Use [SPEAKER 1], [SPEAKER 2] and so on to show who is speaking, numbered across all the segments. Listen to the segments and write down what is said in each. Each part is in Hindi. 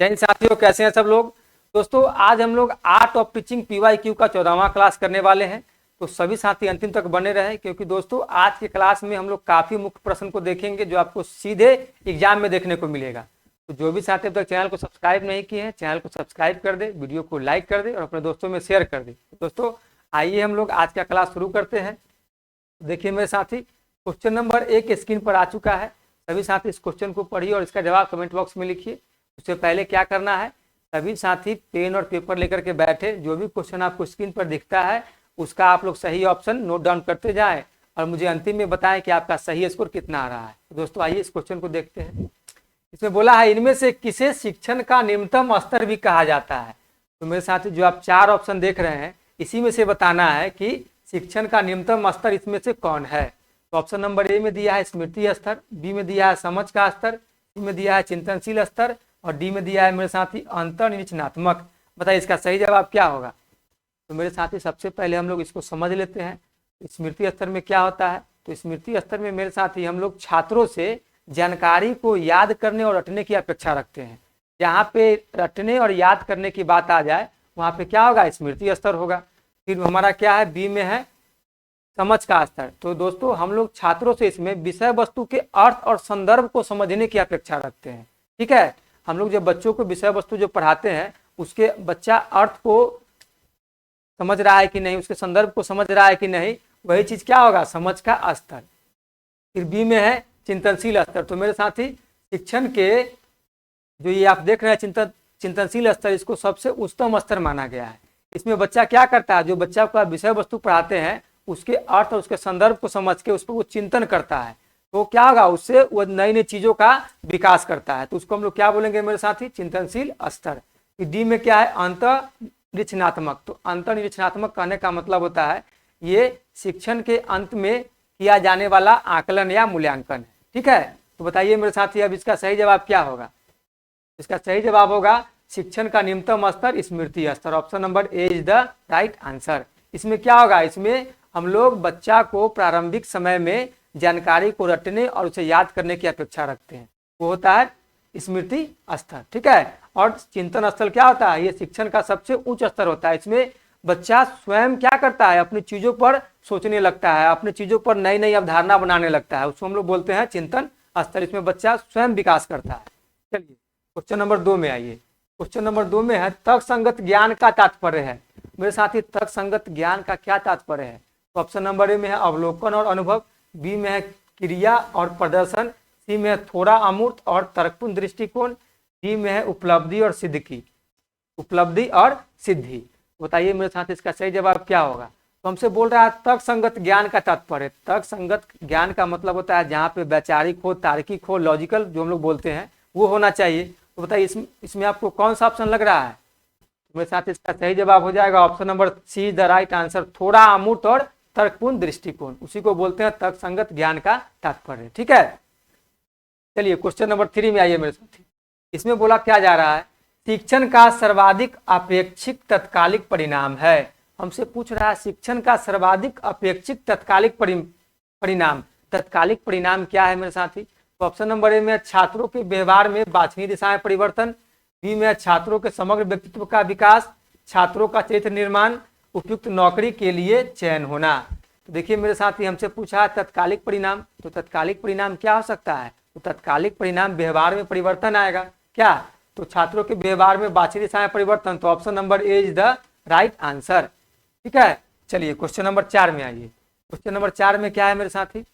[SPEAKER 1] जय हिंद साथियों, कैसे हैं सब लोग। दोस्तों आज हम लोग आर्ट ऑफ टीचिंग PYQ का 14वां क्लास करने वाले हैं, तो सभी साथी अंतिम तक बने रहे, क्योंकि दोस्तों आज के क्लास में हम लोग काफी मुख्य प्रश्न को देखेंगे जो आपको सीधे एग्जाम में देखने को मिलेगा। तो जो भी साथी अब तक चैनल को सब्सक्राइब नहीं किए हैं, चैनल को सब्सक्राइब कर दे, वीडियो को लाइक कर दे और अपने दोस्तों में शेयर कर दे। दोस्तों आइए हम लोग आज का क्लास शुरू करते हैं। देखिए मेरे साथी, क्वेश्चन नंबर 1 स्क्रीन पर आ चुका है। सभी साथी इस क्वेश्चन को पढ़िए और इसका जवाब कमेंट बॉक्स में लिखिए। उससे पहले क्या करना है, सभी साथी पेन और पेपर लेकर के बैठे, जो भी क्वेश्चन आपको स्क्रीन पर दिखता है उसका आप लोग सही ऑप्शन नोट डाउन करते जाएं और मुझे अंतिम में बताएं कि आपका सही स्कोर कितना आ रहा है। तो दोस्तों आइए इस क्वेश्चन को देखते हैं। इसमें बोला है इनमें से किसे शिक्षण का निम्नतम स्तर भी कहा जाता है। तो मेरे साथी जो आप 4 ऑप्शन देख रहे हैं, इसी में से बताना है कि शिक्षण का निम्नतम स्तर इसमें से कौन है। तो ऑप्शन नंबर ए में दिया है स्मृति स्तर, बी में दिया है समझ का स्तर, सी में दिया है चिंतनशील स्तर और डी में दिया है मेरे साथी अंतर्निरीक्षणात्मक। बताइए इसका सही जवाब क्या होगा। तो मेरे साथी सबसे पहले हम लोग इसको समझ लेते हैं। स्मृति स्तर में क्या होता है। तो स्मृति स्तर में मेरे साथी हम लोग छात्रों से जानकारी को याद करने और रटने की अपेक्षा रखते हैं। जहाँ पे रटने और याद करने की बात आ जाए वहाँ पे क्या होगा, स्मृति स्तर होगा। फिर हमारा क्या है, बी में है समझ का स्तर। तो दोस्तों हम लोग छात्रों से इसमें विषय वस्तु के अर्थ और संदर्भ को समझने की अपेक्षा रखते हैं। ठीक है, हम लोग जब बच्चों को विषय वस्तु जो पढ़ाते हैं उसके बच्चा अर्थ को समझ रहा है कि नहीं, उसके संदर्भ को समझ रहा है कि नहीं, वही चीज क्या होगा, समझ का स्तर। फिर बी में है चिंतनशील स्तर। तो मेरे साथी शिक्षण के जो ये आप देख रहे हैं चिंतनशील स्तर, इसको सबसे उच्चतम स्तर माना गया है। इसमें बच्चा क्या करता है, जो बच्चा को आप विषय वस्तु पढ़ाते हैं उसके अर्थ और उसके संदर्भ को समझ के उस पर वो चिंतन करता है, तो क्या होगा, उससे वो नई नई चीजों का विकास करता है। तो उसको हम लोग क्या बोलेंगे मेरे साथी, चिंतनशील स्तर। डी में क्या है, अंतर्निरीक्षणात्मक। तो अंतर्निरीक्षणात्मक कहने का मतलब होता है ये शिक्षण के अंत में किया जाने वाला आकलन या मूल्यांकन है। ठीक है, तो बताइए मेरे साथी अब इसका सही जवाब क्या होगा। इसका सही जवाब होगा शिक्षण का निम्नतम स्तर स्मृति स्तर। Option number A is the right answer. इसमें क्या होगा, इसमें हम लोग बच्चा को प्रारंभिक समय में जानकारी को रटने और उसे याद करने की अपेक्षा रखते हैं, वो होता है स्मृति स्तर। ठीक है, और चिंतन स्तर क्या होता है, ये शिक्षण का सबसे उच्च स्तर होता है। इसमें बच्चा स्वयं क्या करता है, अपनी चीजों पर सोचने लगता है, अपनी चीजों पर नई नई अवधारणा बनाने लगता है, उसको हम लोग बोलते हैं चिंतन स्तर। इसमें बच्चा स्वयं विकास करता है। चलिए क्वेश्चन नंबर 2 में आइए। क्वेश्चन नंबर 2 में है तर्कसंगत ज्ञान का तात्पर्य है। मेरे साथी तर्कसंगत ज्ञान का क्या तात्पर्य है। तो ऑप्शन नंबर ए में है अवलोकन और अनुभव, बी में है क्रिया और प्रदर्शन, सी में है थोड़ा अमूर्त और तर्कपूर्ण दृष्टिकोण, डी में है उपलब्धि और सिद्धि। बताइए मेरे साथ इसका सही जवाब क्या होगा। तो हमसे बोल रहा है तर्कसंगत ज्ञान का तात्पर्य। तर्कसंगत ज्ञान का मतलब होता है जहाँ पे वैचारिक हो, तार्किक हो, लॉजिकल जो हम लोग बोलते हैं वो होना चाहिए। तो बताइए इसमें आपको कौन सा ऑप्शन लग रहा है। मेरे साथ इसका सही जवाब हो जाएगा option number C the right answer, थोड़ा अमूर्त और तर्कपूर्ण दृष्टिकोण। उसी को बोलते हैं तर्कसंगत ज्ञान का तात्पर्य। ठीक है, चलिए क्वेश्चन नंबर 3 में आइए मेरे साथी। इसमें बोला क्या जा रहा है, शिक्षण का सर्वाधिक अपेक्षित तत्कालिक परिणाम है। हमसे पूछ रहा है शिक्षण का सर्वाधिक अपेक्षित तत्कालिक परिणाम। तत्कालिक परिणाम क्या है मेरे साथी। तो ऑप्शन नंबर ए में छात्रों के व्यवहार में वांछनीय दिशाएं परिवर्तन, बी में छात्रों के समग्र व्यक्तित्व का विकास, छात्रों का चरित्र निर्माण, उपयुक्त नौकरी के लिए चयन होना। तो देखिए मेरे साथी हमसे पूछा है तत्कालिक परिणाम। तो तत्कालिक परिणाम क्या हो सकता है। तो तत्कालिक परिणाम व्यवहार में परिवर्तन आएगा क्या। तो छात्रों के व्यवहार में वांछनीय दिशाएं परिवर्तन, तो option number A is the right answer. ठीक है, चलिए क्वेश्चन नंबर 4 में आइए। क्वेश्चन नंबर 4 में क्या है मेरे साथी,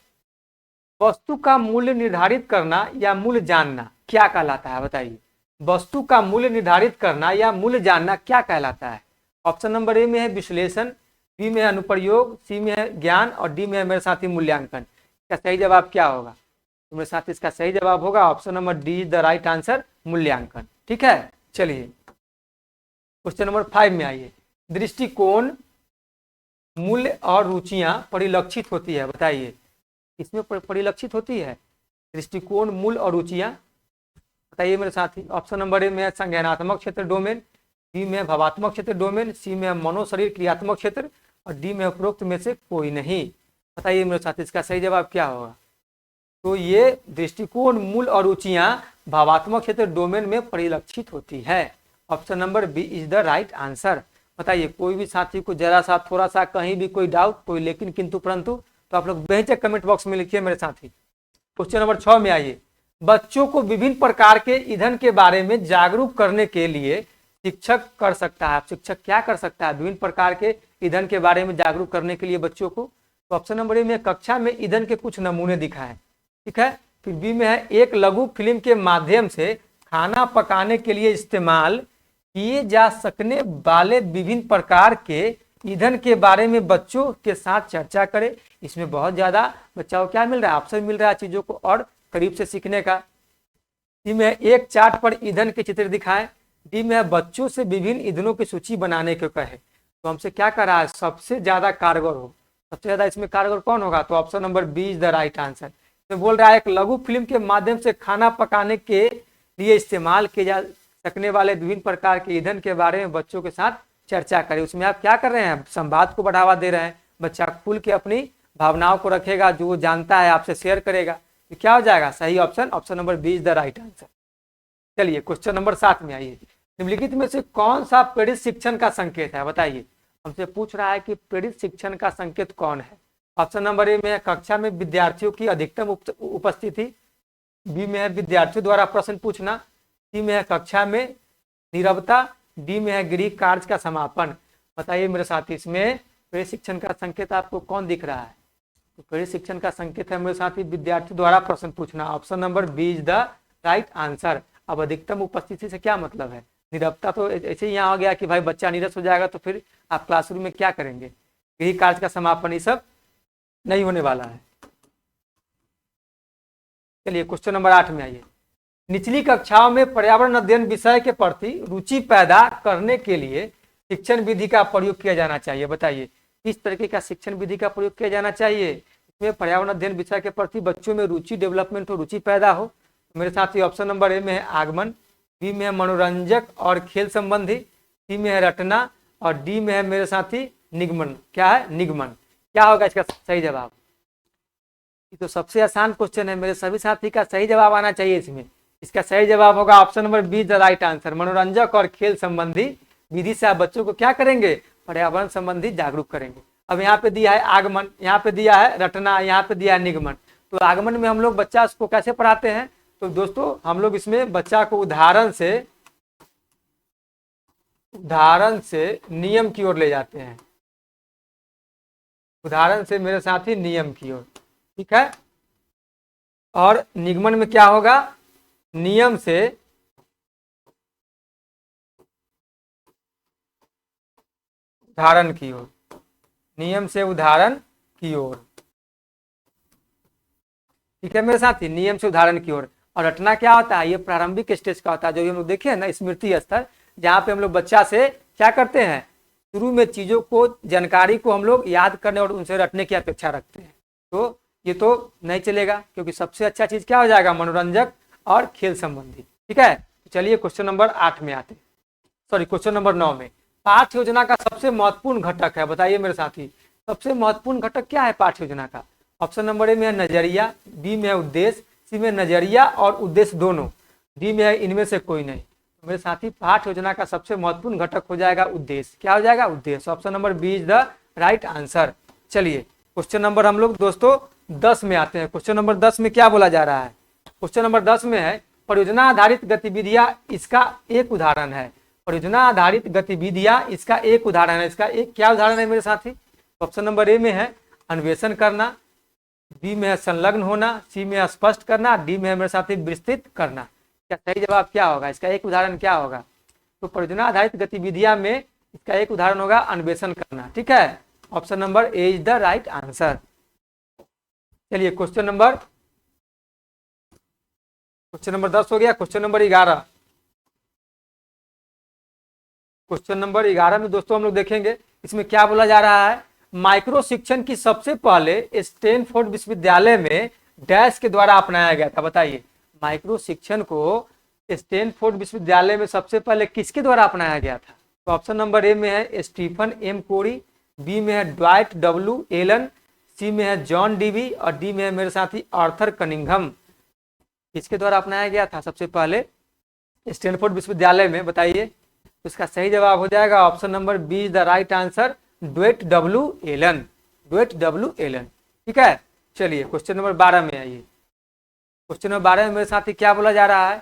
[SPEAKER 1] वस्तु का मूल्य निर्धारित करना या मूल्य जानना क्या कहलाता है। बताइए वस्तु का मूल्य निर्धारित करना या मूल्य जानना क्या कहलाता है। ऑप्शन नंबर ए में है विश्लेषण, बी में है अनुप्रयोग, सी में है ज्ञान और डी में है मेरे साथी मूल्यांकन। इसका सही जवाब क्या होगा। तो मेरे साथ इसका सही जवाब होगा option number D the right answer, मूल्यांकन। ठीक है, चलिए क्वेश्चन नंबर 5 में आइए। दृष्टिकोण, मूल्य और रुचियां परिलक्षित होती है। बताइए इसमें परिलक्षित होती है दृष्टिकोण, मूल्य और रुचियां। बताइए मेरे साथी। ऑप्शन नंबर ए में है संज्ञानात्मक क्षेत्र डोमेन, बी में भावात्मक क्षेत्र डोमेन, सी में मनो शरीर क्रियात्मक क्षेत्र और डी में उपरोक्त में से कोई नहीं। बताइए मेरे साथ इसका सही जवाब क्या होगा। तो ये दृष्टिकोण, मूल और रुचियां भावात्मक क्षेत्र डोमेन में परिलक्षित होती है। Option number B is the right answer. बताइए कोई भी साथी को जरा सा थोड़ा सा कहीं भी कोई डाउट, कोई लेकिन किंतु परंतु, तो आप लोग बेहिचक कमेंट बॉक्स में लिखिए मेरे साथी। क्वेश्चन नंबर 6 में आइए। बच्चों को विभिन्न प्रकार के ईंधन के बारे में जागरूक करने के लिए शिक्षक कर सकता है। शिक्षक क्या कर सकता है विभिन्न प्रकार के ईंधन के बारे में जागरूक करने के लिए बच्चों को? तो ऑप्शन नंबर ए में कक्षा में ईंधन के कुछ नमूने दिखाएं, ठीक है। फिर बी में है एक लघु फिल्म के माध्यम से खाना पकाने के लिए इस्तेमाल किए जा सकने वाले विभिन्न प्रकार के ईंधन के बारे में बच्चों के साथ चर्चा करें। इसमें बहुत ज्यादा बच्चों को क्या मिल रहा है, ऑप्शन मिल रहा है चीजों को और करीब से सीखने का। डी में एक चार्ट पर ईंधन के चित्र दिखाएं। डी में है बच्चों से विभिन्न ईंधनों की सूची बनाने को कहे। तो हमसे क्या कर रहा है, सबसे ज्यादा कारगर हो, सबसे ज्यादा इसमें कारगर कौन होगा? तो option number B is the right answer. तो बोल रहा है एक लघु फिल्म के माध्यम से खाना पकाने के लिए इस्तेमाल किए जा सकने वाले विभिन्न प्रकार के ईंधन के बारे में बच्चों के साथ चर्चा करें। उसमें आप क्या कर रहे हैं, संवाद को बढ़ावा दे रहे हैं। बच्चा खुल के अपनी भावनाओं को रखेगा, जो वो जानता है आपसे शेयर करेगा। तो क्या हो जाएगा सही option, option number B is the right answer. चलिए क्वेश्चन नंबर 7 में आइए। निम्नलिखित में से कौन सा प्रेरित शिक्षण का संकेत है? बताइए, हमसे पूछ रहा है कि प्रेरित शिक्षण का संकेत कौन है। ऑप्शन नंबर ए में कक्षा में विद्यार्थियों की अधिकतम उपस्थिति। बी में है विद्यार्थियों द्वारा प्रश्न पूछना। सी में है कक्षा में नीरवता। डी में है गृह कार्य का समापन। बताइए मेरे साथी, इसमें प्रेरित शिक्षण का संकेत आपको कौन दिख रहा है? तो प्रेरित शिक्षण का संकेत है मेरे साथी विद्यार्थियों द्वारा प्रश्न पूछना। Option number B is the right answer. अब अधिकतम उपस्थिति से क्या मतलब है? नीरवता तो ऐसे ही यहाँ हो गया कि भाई बच्चा नीरस हो जाएगा तो फिर आप क्लासरूम में क्या करेंगे? गृह कार्य का समापन, ये सब नहीं होने वाला है। चलिए क्वेश्चन नंबर 8 में आइए। निचली कक्षाओं में पर्यावरण अध्ययन विषय के प्रति रुचि पैदा करने के लिए शिक्षण विधि का प्रयोग किया जाना चाहिए। बताइए किस तरीके का शिक्षण विधि का प्रयोग किया जाना चाहिए? इसमें पर्यावरण अध्ययन विषय के प्रति बच्चों में रुचि डेवलपमेंट हो, रुचि पैदा हो। मेरे साथ ही ऑप्शन नंबर ए में है आगमन। बी में है मनोरंजक और खेल संबंधी। सी में है रटना और डी में है मेरे साथी निगमन। क्या है? निगमन। क्या होगा इसका सही जवाब? ये तो सबसे आसान क्वेश्चन है, मेरे सभी साथी का सही जवाब आना चाहिए इसमें। इसका सही जवाब होगा option number be the right answer. मनोरंजक और खेल संबंधी विधि से आप बच्चों को क्या करेंगे? पर्यावरण संबंधी जागरूक करेंगे। अब यहाँ पे दिया है आगमन, यहाँ पे दिया है रटना, यहाँ पे दिया है निगमन। तो आगमन में हम लोग बच्चा उसको कैसे पढ़ाते हैं? तो दोस्तों हम लोग इसमें बच्चा को उदाहरण से नियम की ओर ले जाते हैं। उदाहरण से मेरे साथी नियम की ओर, ठीक है। और निगमन में क्या होगा? नियम से उदाहरण की ओर, नियम से उदाहरण की ओर, ठीक है मेरे साथी, नियम से उदाहरण की ओर। और रटना क्या होता है? ये प्रारंभिक स्टेज का होता है, जो हम लोग देखे हैं ना स्मृति स्तर, जहाँ पे हम लोग बच्चा से क्या करते हैं, शुरू में चीजों को, जानकारी को हम लोग याद करने और उनसे रटने की अपेक्षा रखते हैं। तो ये तो नहीं चलेगा, क्योंकि सबसे अच्छा चीज क्या हो जाएगा? मनोरंजक और खेल संबंधी, ठीक है। तो चलिए क्वेश्चन नंबर 8 में आते, सॉरी क्वेश्चन नंबर 9 में। पाठ्य योजना का सबसे महत्वपूर्ण घटक है। बताइए मेरे साथी, सबसे महत्वपूर्ण घटक क्या है पाठ्य योजना का? ऑप्शन नंबर ए में है नजरिया, बी में है उद्देश्य, सी में नजरिया और उद्देश्य दोनों, डी में है इनमें से कोई नहीं। तो मेरे साथी पाठ्य योजना का सबसे महत्वपूर्ण घटक हो जाएगा उद्देश्य। क्या हो जाएगा? उद्देश्य। Option number B is the right answer. चलिए क्वेश्चन नंबर हम लोग दोस्तों 10 में आते हैं। क्वेश्चन नंबर 10 में क्या बोला जा रहा है? क्वेश्चन नंबर 10 में है परियोजना आधारित गतिविधियां इसका एक उदाहरण है। परियोजना आधारित गतिविधियां इसका एक उदाहरण है। इसका एक क्या उदाहरण है मेरे साथी? ऑप्शन नंबर ए में है अन्वेषण करना, बी में है संलग्न होना, सी में है स्पष्ट करना, डी में है मेरे साथी विस्तृत करना। क्या सही जवाब क्या होगा? इसका एक उदाहरण क्या होगा? तो परियोजना आधारित गतिविधियां में इसका एक उदाहरण होगा अन्वेषण करना, ठीक है। Option number A is the right answer. चलिए क्वेश्चन नंबर 10 हो गया। क्वेश्चन नंबर 11, क्वेश्चन नंबर 11 में दोस्तों हम लोग देखेंगे इसमें क्या बोला जा रहा है। माइक्रो शिक्षण की सबसे पहले स्टैनफोर्ड विश्वविद्यालय में डैश के द्वारा अपनाया गया था। बताइए माइक्रो शिक्षण को स्टैनफोर्ड विश्वविद्यालय में सबसे पहले किसके द्वारा अपनाया गया था? तो ऑप्शन नंबर ए में है स्टीफन एम कोरी, बी में है ड्वाइट डब्ल्यू एलन, सी में है जॉन डीवी और डी में है मेरे साथी आर्थर कनिंघम। किसके द्वारा अपनाया गया था? सबसे पहले स्टैनफोर्ड विश्वविद्यालय में। बताइए, तो इसका सही जवाब हो जाएगा option number B is the right answer, Dwight W Allen, Dwight W Allen. ठीक है, चलिए क्वेश्चन नंबर 12 में आइए। क्वेश्चन नंबर 12 में मेरे साथ ही क्या बोला जा रहा है?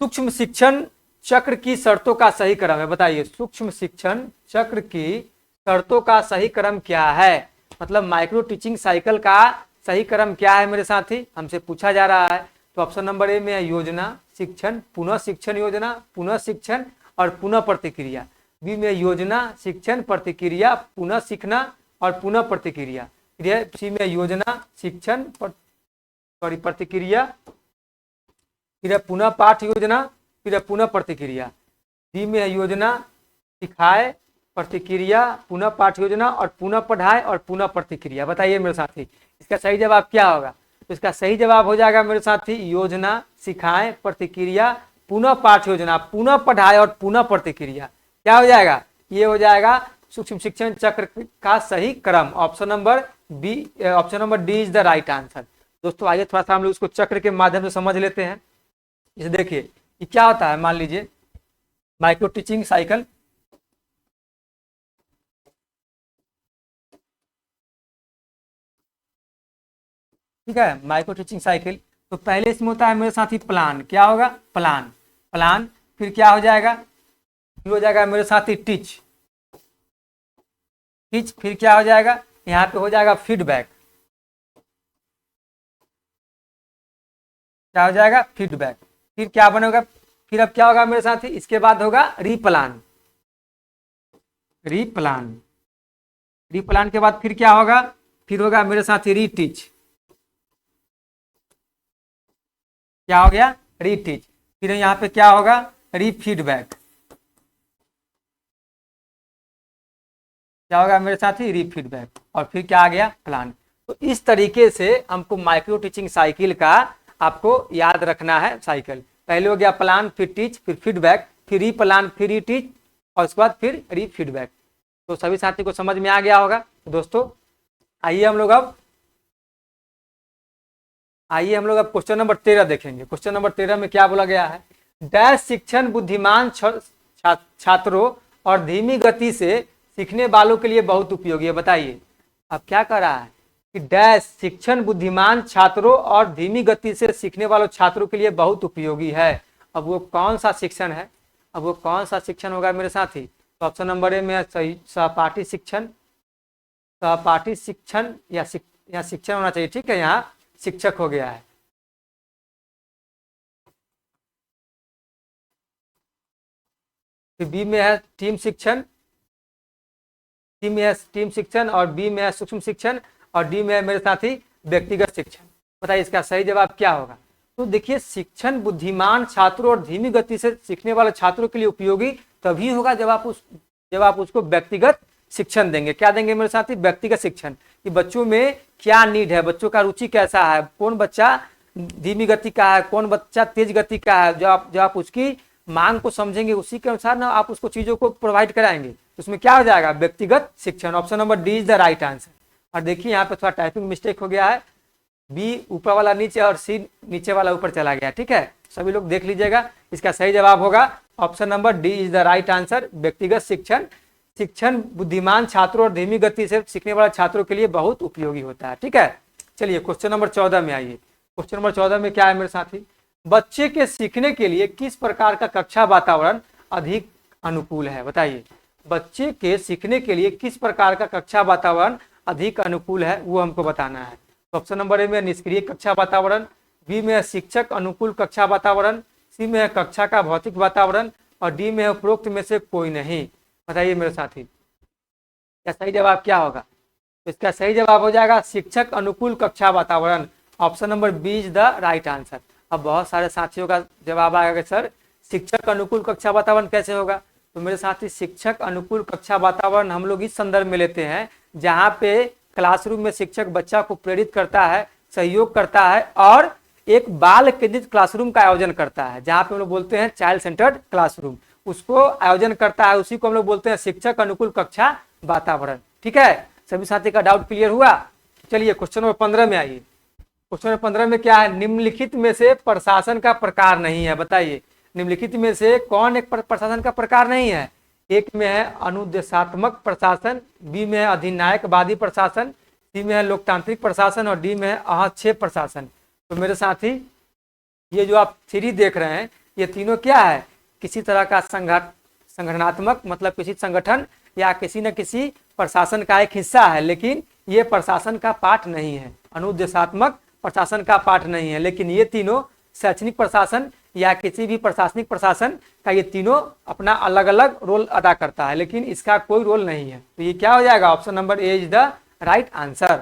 [SPEAKER 1] सूक्ष्म शिक्षण चक्र की शर्तों का सही क्रम है। बताइए, सूक्ष्म शिक्षण चक्र की शर्तों का सही क्रम क्या है? मतलब माइक्रो टीचिंग साइकिल का सही क्रम क्या है मेरे साथी, हमसे पूछा जा रहा है। तो ऑप्शन नंबर ए में है योजना, शिक्षण, पुनः शिक्षण, योजना, पुनः शिक्षण और पुनः प्रतिक्रिया। बी में योजना, शिक्षण, प्रतिक्रिया, पुनः सीखना और पुनः प्रतिक्रिया। सी में योजना, शिक्षण, प्रतिक्रिया, फिर पुनः पाठ योजना, फिर पुनः प्रतिक्रिया। डी में योजना, सिखाए, प्रतिक्रिया, पुनः पाठ योजना और पुनः पढ़ाए और पुनः प्रतिक्रिया। बताइए मेरे साथी, इसका सही जवाब क्या होगा? तो इसका सही जवाब हो जाएगा मेरे साथी योजना, सिखाए, प्रतिक्रिया, पुनः पाठ योजना, पुनः पढ़ाए और पुनः प्रतिक्रिया। क्या हो जाएगा? ये हो जाएगा सूक्ष्म शिक्षण चक्र का सही क्रम। Option number B, option number D is the right answer. दोस्तों आइए थोड़ा सा हम लोग इसको चक्र के माध्यम से समझ लेते हैं। इसे देखिए कि क्या होता है। मान लीजिए माइक्रो टीचिंग साइकिल, ठीक है, माइक्रो टीचिंग साइकिल। तो पहले इसमें होता है मेरे साथी प्लान। क्या होगा? प्लान, प्लान, फिर क्या हो जाएगा? फिर हो जाएगा मेरे साथी टीच, टीच, फिर क्या हो जाएगा? यहाँ पे हो जाएगा फीडबैक। क्या हो जाएगा? फीडबैक। फिर क्या बनेगा? फिर अब क्या होगा मेरे साथी? इसके बाद होगा रीप्लान, रीप्लान, रीप्लान के बाद फिर क्या होगा? फिर होगा मेरे साथी रीटीच। क्या हो गया? रीटीच। फिर यहाँ पे क्या होगा? रीफीडबैक। क्या होगा मेरे साथी? रीफीडबैक। और फिर क्या आ गया? प्लान। तो इस तरीके से हमको माइक्रो टीचिंग साइकिल का आपको याद रखना है। साइकिल पहले हो गया प्लान, फिर टीच, फिर फीडबैक, फिर रीप्लान, फिर रीटीच और उसके बाद फिर रीफीडबैक। तो सभी साथी को समझ में आ गया होगा। तो दोस्तों आइए हम लोग अब क्वेश्चन नंबर 13 देखेंगे। क्वेश्चन नंबर 13 में क्या बोला गया है? डैश शिक्षण बुद्धिमान छात्रों और धीमी गति से सीखने वालों के लिए बहुत उपयोगी है। बताइए अब क्या कर रहा है कि डैश शिक्षण बुद्धिमान छात्रों और धीमी गति से सीखने वालों छात्रों के लिए बहुत उपयोगी है। अब वो कौन सा शिक्षण है? अब वो कौन सा शिक्षण होगा मेरे साथी? तो ऑप्शन नंबर ए में सहपाठी शिक्षण, सहपाठी शिक्षण या शिक्षण होना चाहिए। ठीक है, यहाँ शिक्षक हो गया है। फिर बी में है टीम शिक्षण, टी में है टीम शिक्षण और बी में है सूक्ष्म शिक्षण और डी में है मेरे साथी व्यक्तिगत शिक्षण। बताइए इसका सही जवाब क्या होगा? तो देखिए शिक्षण बुद्धिमान छात्रों और धीमी गति से सीखने वाले छात्रों के लिए उपयोगी तभी होगा जब आप उसको व्यक्तिगत शिक्षण देंगे। क्या देंगे मेरे साथी? व्यक्तिगत शिक्षण, कि बच्चों में क्या नीड है, बच्चों का रुचि कैसा है, कौन बच्चा धीमी गति का है, कौन बच्चा तेज गति का है। जो आप उसकी मांग को समझेंगे उसी के अनुसार ना आप उसको चीजों को प्रोवाइड कराएंगे। तो उसमें क्या हो जाएगा? व्यक्तिगत शिक्षण। Option number D is the right answer. और देखिए यहाँ पे थोड़ा टाइपिंग मिस्टेक हो गया है, बी ऊपर वाला नीचे और सी नीचे वाला ऊपर चला गया। ठीक है, सभी लोग देख लीजिएगा। इसका सही जवाब होगा option number D is the right answer, व्यक्तिगत शिक्षण। शिक्षण बुद्धिमान छात्रों और धीमी गति से सीखने वाले छात्रों के लिए बहुत उपयोगी होता है। ठीक है, चलिए क्वेश्चन नंबर 14 में आइए। क्वेश्चन नंबर 14 में क्या है मेरे साथी? बच्चे के सीखने के लिए किस प्रकार का कक्षा वातावरण अधिक अनुकूल है? बताइए बच्चे के सीखने के लिए किस प्रकार का कक्षा वातावरण अधिक अनुकूल है, वो हमको बताना है। तो ऑप्शन नंबर ए में निष्क्रिय कक्षा वातावरण, बी में है शिक्षक अनुकूल कक्षा वातावरण, सी में है कक्षा का भौतिक वातावरण और डी में है उपरोक्त में से कोई नहीं। बताइए मेरे साथी क्या सही जवाब क्या होगा? तो इसका सही जवाब हो जाएगा शिक्षक अनुकूल कक्षा वातावरण। Option number B is the right answer. अब बहुत सारे साथियों का जवाब आएगा सर शिक्षक अनुकूल कक्षा वातावरण कैसे होगा? तो मेरे साथी शिक्षक अनुकूल कक्षा वातावरण हम लोग इस संदर्भ में लेते हैं जहाँ पे क्लासरूम में शिक्षक बच्चा को प्रेरित करता है, सहयोग करता है और एक बाल केंद्रित क्लासरूम का आयोजन करता है, जहाँ पे हम लोग बोलते हैं चाइल्ड सेंटर्ड क्लासरूम, उसको आयोजन करता है, उसी को हम लोग बोलते हैं शिक्षक अनुकूल कक्षा वातावरण। ठीक है, सभी साथी का डाउट क्लियर हुआ? चलिए क्वेश्चन नंबर 15 में आइए। क्वेश्चन नंबर 15 में क्या है, निम्नलिखित में से प्रशासन का प्रकार नहीं है, बताइए निम्नलिखित में से कौन एक प्रशासन का प्रकार नहीं है। एक में है अनुदेशात्मक प्रशासन, बी में है अधिनायकवादी प्रशासन, सी में है लोकतांत्रिक प्रशासन और डी में है हस्तक्षेप प्रशासन। तो मेरे साथी ये जो आप थ्री देख रहे हैं ये तीनों क्या है, किसी तरह का संगठनात्मक मतलब किसी संगठन या किसी न किसी प्रशासन का एक हिस्सा है, लेकिन ये प्रशासन का पार्ट नहीं है, अनुदेशात्मक प्रशासन का पार्ट नहीं है, लेकिन ये तीनों शैक्षणिक प्रशासन या किसी भी प्रशासनिक प्रशासन का ये तीनों अपना अलग अलग रोल अदा करता है, लेकिन इसका कोई रोल नहीं है। तो ये क्या हो जाएगा, option number A is the right answer.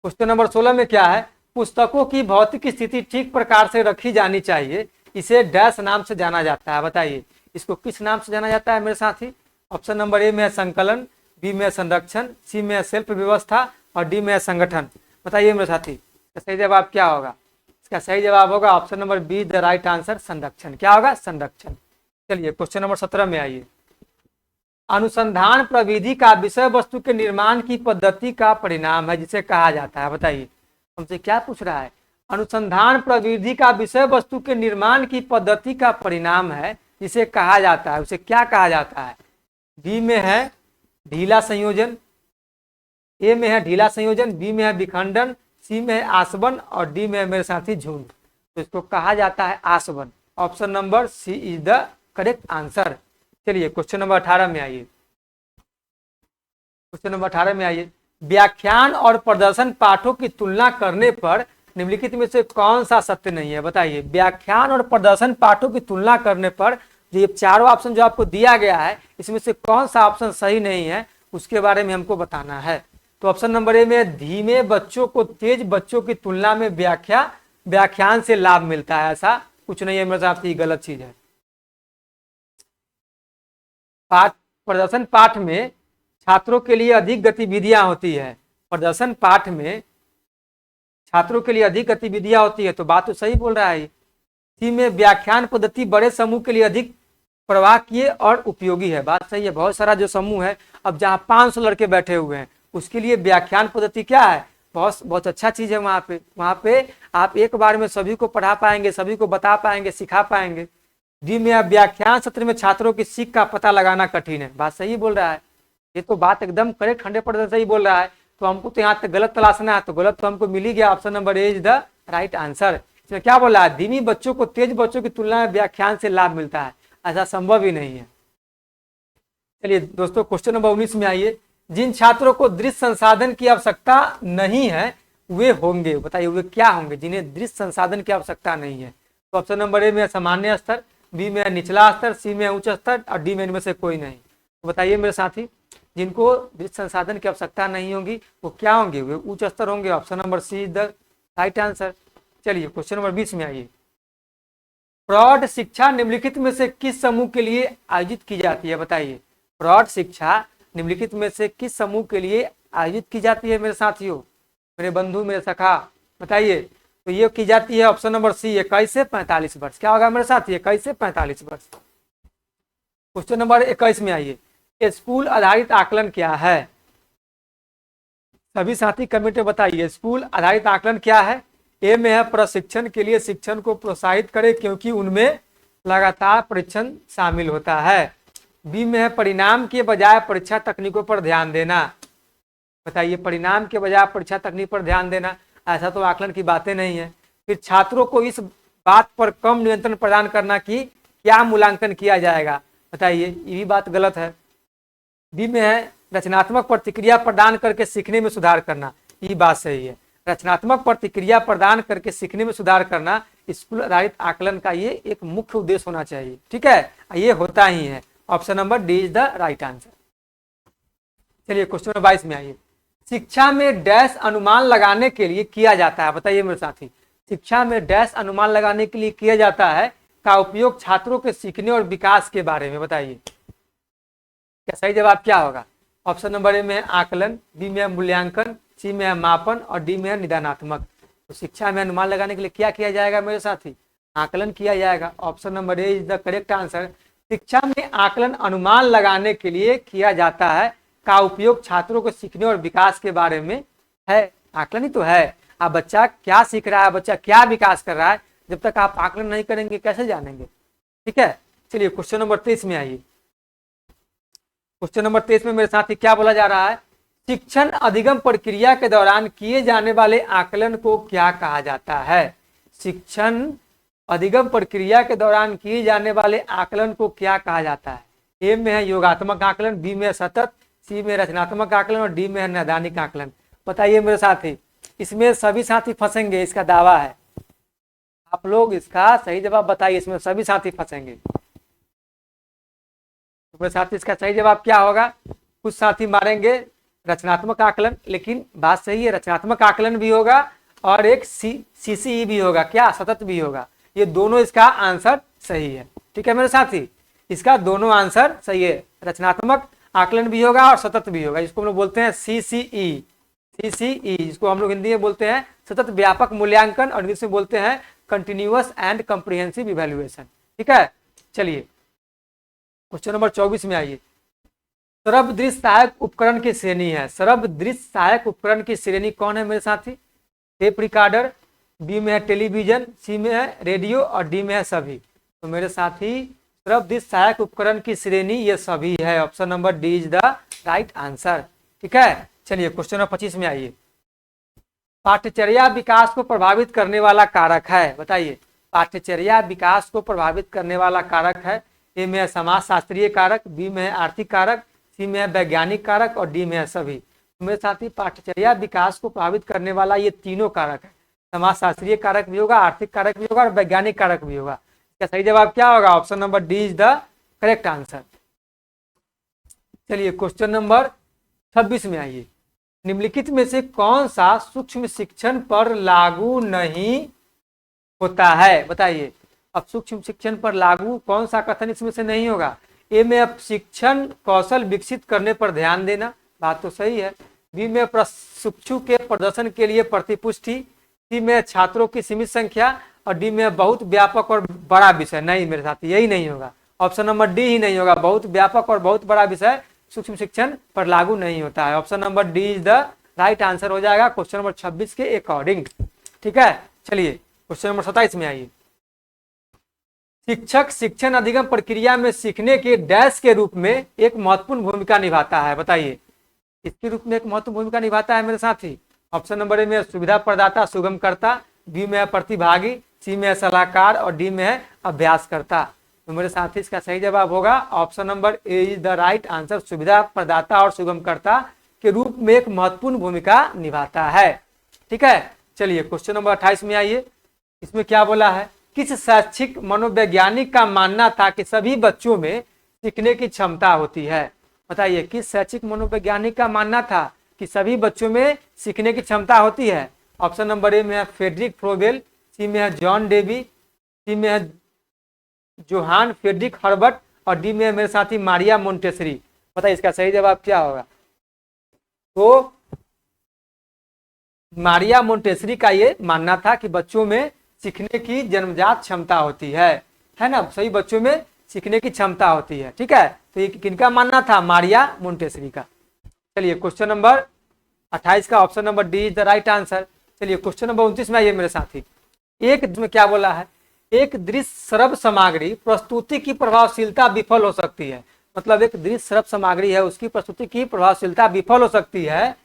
[SPEAKER 1] Question number 16 में क्या है, पुस्तकों की भौतिक स्थिति ठीक प्रकार से रखी जानी चाहिए, इसे डैश नाम से जाना जाता है, बताइए इसको किस नाम से जाना जाता है मेरे साथी। ऑप्शन नंबर ए में है संकलन, बी में है संरक्षण, सी में है शिल्प व्यवस्था और डी में है संगठन। बताइए मेरे साथी इसका सही जवाब क्या होगा। इसका सही जवाब होगा option number be the right answer, संरक्षण। क्या होगा, संरक्षण। चलिए क्वेश्चन नंबर 17 में आइए, अनुसंधान प्रविधि का विषय वस्तु के निर्माण की पद्धति का परिणाम है जिसे कहा जाता है। बताइए हमसे क्या पूछ रहा है, अनुसंधान प्रविधि का विषय वस्तु के निर्माण की पद्धति का परिणाम है जिसे कहा जाता है, उसे क्या कहा जाता है। बी में है ढीला संयोजन, ए में है ढीला संयोजन, बी में है विखंडन, सी में है आसवन और डी में है मेरे साथी झुंड। तो इसको कहा जाता है आसवन। Option number C is the correct answer. चलिए क्वेश्चन नंबर 18 में आइए, क्वेश्चन नंबर 18 में आइए, व्याख्यान और प्रदर्शन पाठों की तुलना करने पर निम्नलिखित में से कौन सा सत्य नहीं है। बताइए व्याख्यान और प्रदर्शन पाठों की तुलना करने पर ये चारों ऑप्शन जो आपको दिया गया है इसमें से कौन सा ऑप्शन सही नहीं है उसके बारे में हमको बताना है। तो ऑप्शन नंबर ए में धीमे बच्चों को तेज बच्चों की तुलना में व्याख्यान से लाभ मिलता है, ऐसा कुछ नहीं है मेरे साथ, ये गलत चीज है। प्रदर्शन पाठ में छात्रों के लिए अधिक गतिविधियां होती है, प्रदर्शन पाठ में छात्रों के लिए अधिक गतिविधियां होती है, तो बात तो सही बोल रहा है। सी में व्याख्यान पद्धति बड़े समूह के लिए अधिक प्रवाहकीय और उपयोगी है, बात सही है। बहुत सारा जो समूह है, अब जहाँ 500 लड़के बैठे हुए हैं उसके लिए व्याख्यान पद्धति क्या है, बहुत अच्छा चीज है। वहाँ पे आप एक बार में सभी को पढ़ा पाएंगे, सभी को बता पाएंगे, सिखा पाएंगे। डी में व्याख्यान सत्र में छात्रों की सीख का पता लगाना कठिन है, बात सही बोल रहा है। ये तो बात एकदम करेक्ट 100% सही बोल रहा है। तो हमको तो यहाँ तक गलत तलाशना है, तो गलत तो हमको मिल ही गया, option number A is the right answer. इसमें क्या बोला है, धीमी बच्चों को तेज बच्चों की तुलना में व्याख्यान से लाभ मिलता है, ऐसा संभव ही नहीं है। चलिए दोस्तों क्वेश्चन नंबर 19 में आइए, जिन छात्रों को दृश्य संसाधन की आवश्यकता नहीं है वे होंगे, बताइए वे क्या होंगे जिन्हें दृश्य संसाधन की आवश्यकता नहीं है। तो ऑप्शन नंबर ए में सामान्य स्तर, बी में निचला स्तर, सी में उच्च स्तर और डी में इनमें से कोई नहीं। तो बताइए मेरे साथी जिनको दृश्य संसाधन की आवश्यकता नहीं होगी वो क्या होंगे, वे उच्च स्तर होंगे। Option number C is the right answer. चलिए क्वेश्चन नंबर 20 में आइए, प्रौढ़ शिक्षा निम्नलिखित में से किस समूह के लिए आयोजित की जाती है। बताइए प्रौढ़ शिक्षा निम्नलिखित में से किस समूह के लिए आयोजित की जाती है मेरे साथियों, मेरे बंधु, मेरे सखा, बताइए। तो ये की जाती है ऑप्शन नंबर सी 21 से 45 वर्ष। क्या होगा मेरे साथी, 21 से 45 वर्ष। क्वेश्चन नंबर 21 में आइए, स्कूल आधारित आकलन क्या है। सभी साथी कमेंट में बताइए स्कूल आधारित आकलन क्या है। ए में है प्रशिक्षण के लिए शिक्षण को प्रोत्साहित करें क्योंकि उनमें लगातार परीक्षण शामिल होता है। बी में है परिणाम के बजाय परीक्षा तकनीकों पर ध्यान देना। बताइए परिणाम के बजाय परीक्षा तकनीक पर ध्यान देना, ऐसा तो आकलन की बातें नहीं है। फिर छात्रों को इस बात पर कम नियंत्रण प्रदान करना कि क्या मूल्यांकन किया जाएगा। बताइए ये भी बात गलत है। डी में है रचनात्मक प्रतिक्रिया प्रदान करके सीखने में सुधार करना, ये बात सही है। रचनात्मक प्रतिक्रिया प्रदान करके सीखने में सुधार करना स्कूल आधारित आकलन का ये एक मुख्य उद्देश्य होना चाहिए, ठीक है, ये होता ही है। Option number D is the right answer. चलिए क्वेश्चन नंबर 22 में आइए, शिक्षा में डैश अनुमान लगाने के लिए किया जाता है। बताइए मेरे साथी शिक्षा में डैश अनुमान लगाने के लिए किया जाता है का उपयोग छात्रों के सीखने और विकास के बारे में। बताइए क्या सही जवाब क्या होगा। ऑप्शन नंबर ए में आकलन, बी में मूल्यांकन, सी में मापन और डी में निदानात्मक। तो शिक्षा में अनुमान लगाने के लिए क्या किया जाएगा मेरे साथी, आकलन किया जाएगा। Option number A is the correct answer. शिक्षा में आकलन अनुमान लगाने के लिए किया जाता है का उपयोग छात्रों को सीखने और विकास के बारे में है। आकलन ही तो है। आप बच्चा क्या सीख रहा है, बच्चा क्या विकास कर रहा है, जब तक आप आकलन नहीं करेंगे कैसे जानेंगे। ठीक है, चलिए क्वेश्चन नंबर 23 में आइए। क्वेश्चन नंबर 23 में मेरे साथ ही क्या बोला जा रहा है, शिक्षण अधिगम प्रक्रिया के दौरान किए जाने वाले आकलन को क्या कहा जाता है। शिक्षण अधिगम प्रक्रिया के दौरान किए जाने वाले आकलन को क्या कहा जाता है। ए में है योगात्मक आकलन, बी में है सतत, सी में रचनात्मक आकलन और डी में है नैदानिक आकलन। बताइए मेरे साथी, इसमें सभी साथी फंसेंगे, इसका दावा है। आप लोग इसका सही जवाब बताइए, इसमें सभी साथी फंसेंगे। तो मेरे साथी इसका सही जवाब क्या होगा, कुछ साथी मारेंगे रचनात्मक आकलन, लेकिन बात सही है, रचनात्मक आकलन भी होगा और एक सीसीई भी होगा, क्या सतत भी होगा। ये दोनों इसका आंसर सही है। ठीक है मेरे साथी, इसका दोनों आंसर सही है, रचनात्मक आकलन भी होगा और सतत भी होगा, जिसको हम लोग बोलते हैं सीसीई, जिसको हम लोग हिंदी में बोलते हैं सतत व्यापक मूल्यांकन और इंग्लिश में बोलते हैं कंटिन्यूअस एंड कॉम्प्रिहेंसिव इवैल्यूएशन। ठीक है, चलिए क्वेश्चन नंबर 24 में आइए। सरब दृश्य सहायक उपकरण की श्रेणी है। सरब दृश्य सहायक उपकरण की श्रेणी कौन है मेरे साथी, टेप रिकॉर्डर, बी में है टेलीविजन, सी में है रेडियो और डी में है सभी। तो मेरे साथी सरब दृश्य सहायक उपकरण की श्रेणी ये सभी है, option number D is the right answer. ठीक है, चलिए क्वेश्चन नंबर 25 में आइए। पाठ्यचर्या विकास को प्रभावित करने वाला कारक है, बताइए पाठ्यचर्या विकास को प्रभावित करने वाला कारक है। ए में है समाज शास्त्रीय कारक, बी में है आर्थिक कारक, सी में है वैज्ञानिक कारक और डी में है सभी। मेरे साथी पाठ्यचर्या विकास को प्रभावित करने वाला ये तीनों कारक है, समाज शास्त्रीय कारक भी होगा, आर्थिक कारक भी होगा और वैज्ञानिक कारक भी होगा। इसका सही जवाब क्या होगा, option number D is the correct answer. चलिए क्वेश्चन नंबर 26 में आइए। निम्नलिखित में से कौन सा सूक्ष्म शिक्षण पर लागू नहीं होता है, बताइए। अब सूक्ष्म शिक्षण पर लागू कौन सा कथन इसमें से नहीं होगा। ए में अब शिक्षण कौशल विकसित करने पर ध्यान देना, बात तो सही है। बी में प्रशिक्षु के प्रदर्शन के लिए प्रतिपुष्टि, सी में छात्रों की सीमित संख्या और डी में बहुत व्यापक और बड़ा विषय। नहीं मेरे साथी, यही नहीं होगा, ऑप्शन नंबर डी ही नहीं होगा। बहुत व्यापक और बहुत बड़ा विषय सूक्ष्म शिक्षण पर लागू नहीं होता है, option number D is the right answer हो जाएगा क्वेश्चन नंबर 26 के अकॉर्डिंग। ठीक है, चलिए क्वेश्चन नंबर 27 में आइए। शिक्षक शिक्षण अधिगम प्रक्रिया में सीखने के डैश के रूप में एक महत्वपूर्ण भूमिका निभाता है, बताइए इसके रूप में एक महत्वपूर्ण भूमिका निभाता है मेरे साथी। ऑप्शन नंबर ए में सुविधा प्रदाता सुगमकर्ता, बी में है प्रतिभागी, सी में है सलाहकार और डी में है अभ्यासकर्ता। तो मेरे साथी इसका सही जवाब होगा option number A is the right answer, सुविधा प्रदाता और सुगमकर्ता के रूप में एक महत्वपूर्ण भूमिका निभाता है। ठीक है, चलिए क्वेश्चन नंबर 28 में आइए। इसमें क्या बोला है, किस शैक्षिक मनोवैज्ञानिक का मानना था कि सभी बच्चों में सीखने की क्षमता होती है, बताइए किस शैक्षिक मनोवैज्ञानिक का मानना था कि सभी बच्चों में सीखने की क्षमता होती है। ऑप्शन नंबर ए में है फ्रेडरिक फ्रोबेल, सी में है जॉन डेवी, सी में है जोहान फ्रेडरिक हर्बर्ट और डी में है मेरे साथी मारिया मोंटेसरी। बताइए इसका सही जवाब क्या होगा। तो मारिया मोंटेसरी का ये मानना था कि बच्चों में सीखने की जन्मजात क्षमता होती है ना, सभी बच्चों में सीखने की क्षमता होती है। ठीक है, तो ये किनका मानना था, मारिया मोंटेसरी का। चलिए क्वेश्चन नंबर 28 का option number D is the right answer. चलिए क्वेश्चन नंबर 29 में आइए मेरे साथी। एक में क्या बोला है, एक दृश्य श्रव्य सामग्री प्रस्तुति की प्रभावशीलता विफल हो सकती है, मतलब एक दृश्य श्रव्य सामग्री है उसकी प्रस्तुति की प्रभावशीलता विफल हो सकती है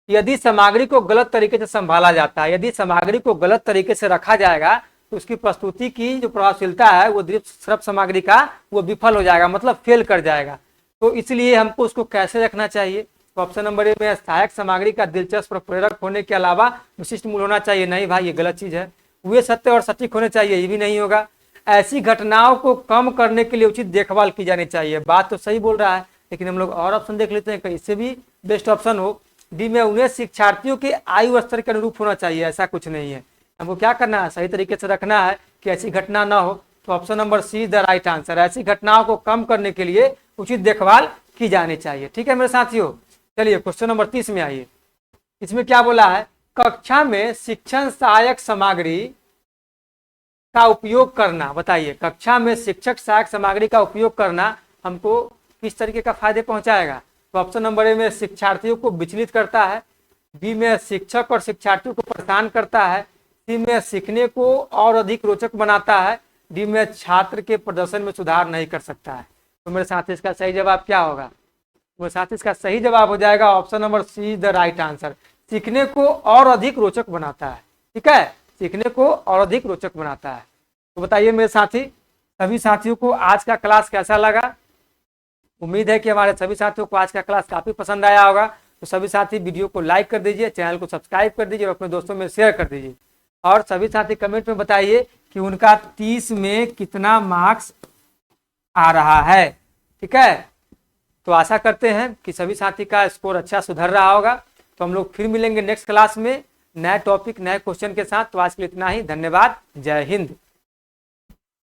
[SPEAKER 1] यदि सामग्री को गलत तरीके से संभाला जाता है। यदि सामग्री को गलत तरीके से रखा जाएगा तो उसकी प्रस्तुति की जो प्रभावशीलता है वो दृश्य श्रव्य सामग्री का वो विफल हो जाएगा, मतलब फेल कर जाएगा। तो इसलिए हमको उसको कैसे रखना चाहिए, तो ऑप्शन नंबर ए में सहायक सामग्री का दिलचस्प और प्रेरक होने के अलावा विशिष्ट मूल होना चाहिए। नहीं भाई, ये गलत चीज है। वे सत्य और सटीक होने चाहिए, ये भी नहीं होगा। ऐसी घटनाओं को कम करने के लिए उचित देखभाल की जानी चाहिए, बात तो सही बोल रहा है, लेकिन हम लोग और ऑप्शन देख लेते हैं कहीं इससे भी बेस्ट ऑप्शन हो। डी में उन्हें शिक्षार्थियों के आयु स्तर के अनुरूप होना चाहिए, ऐसा कुछ नहीं है। हमको क्या करना है, सही तरीके से रखना है कि ऐसी घटना ना हो। तो option number C the right answer, ऐसी घटनाओं को कम करने के लिए उचित देखभाल की जानी चाहिए। ठीक है मेरे साथियों, चलिए क्वेश्चन नंबर 30 में आइए। इसमें क्या बोला है, कक्षा में शिक्षण सहायक सामग्री का उपयोग करना, बताइए कक्षा में शिक्षक सहायक सामग्री का उपयोग करना हमको किस तरीके का फायदे पहुंचाएगा। तो ऑप्शन नंबर ए में शिक्षार्थियों को विचलित करता है, बी में शिक्षक और शिक्षार्थियों को परेशान करता है, सी में सीखने को और अधिक रोचक बनाता है, डी में छात्र के प्रदर्शन में सुधार नहीं कर सकता है। तो मेरे साथ इसका सही जवाब क्या होगा? मेरे साथ इसका सही जवाब हो जाएगा option number C, the right answer. सीखने को और अधिक रोचक बनाता है। ठीक है, सीखने को और अधिक रोचक बनाता है। तो बताइए मेरे साथी, सभी साथियों को आज का क्लास कैसा लगा? उम्मीद है कि हमारे सभी साथियों को आज का क्लास काफी पसंद आया होगा। तो सभी साथी वीडियो को लाइक कर दीजिए, चैनल को सब्सक्राइब कर दीजिए और अपने दोस्तों में शेयर कर दीजिए। और सभी साथी कमेंट में बताइए कि उनका 30 में कितना मार्क्स आ रहा है। ठीक है, तो आशा करते हैं कि सभी साथी का स्कोर अच्छा सुधर रहा होगा। तो हम लोग फिर मिलेंगे नेक्स्ट क्लास में नए टॉपिक नए क्वेश्चन के साथ। तो आज के लिए इतना ही, धन्यवाद, जय हिंद।